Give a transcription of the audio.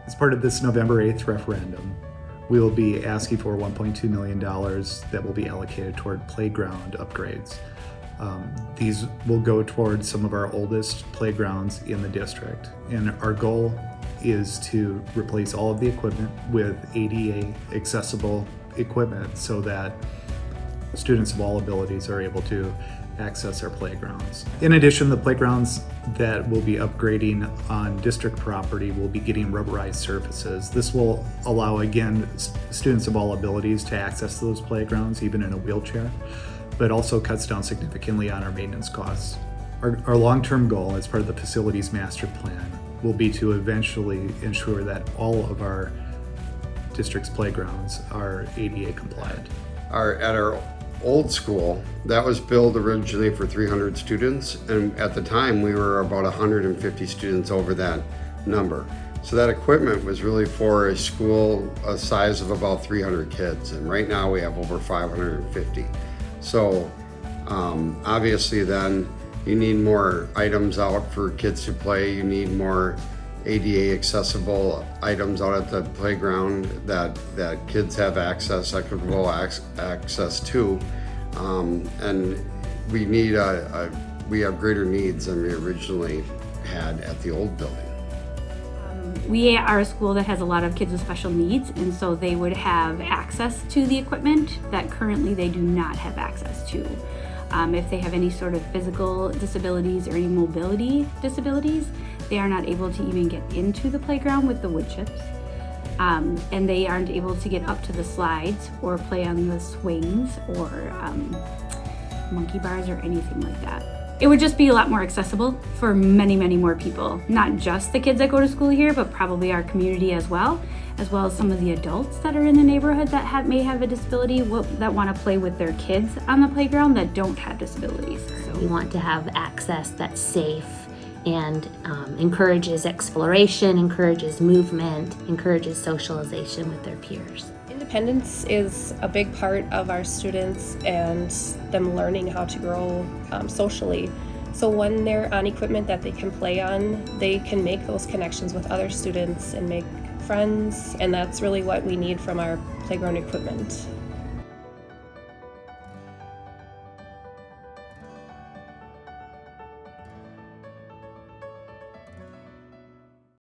As part of this November 8th referendum, we will be asking for $1.2 million that will be allocated toward playground upgrades. These will go towards some of our oldest playgrounds in the district, and our goal is to replace all of the equipment with ADA accessible equipment so that students of all abilities are able to access our playgrounds. In addition, the playgrounds that we'll be upgrading on district property will be getting rubberized surfaces. This will allow, again, students of all abilities to access those playgrounds, even in a wheelchair, but also cuts down significantly on our maintenance costs. Our long-term goal as part of the facilities master plan will be to eventually ensure that all of our district's playgrounds are ADA compliant. At our old school, that was built originally for 300 students, and at the time we were about 150 students over that number. So that equipment was really for a school a size of about 300 kids, and right now we have over 550. So obviously then you need more items out for kids to play, you need more ADA accessible items out at the playground that kids have equitable access to, and we have greater needs than we originally had at the old building. We are a school that has a lot of kids with special needs, and so they would have access to the equipment that currently they do not have access to. If they have any sort of physical disabilities or any mobility disabilities, they are not able to even get into the playground with the wood chips. And they aren't able to get up to the slides or play on the swings or monkey bars or anything like that. It would just be a lot more accessible for many, many more people. Not just the kids that go to school here, but probably our community as well as some of the adults that are in the neighborhood that may have a disability that want to play with their kids on the playground that don't have disabilities. So we want to have access that's safe and encourages exploration, encourages movement, encourages socialization with their peers. Independence is a big part of our students and them learning how to grow socially. So when they're on equipment that they can play on, they can make those connections with other students and make friends, and that's really what we need from our playground equipment.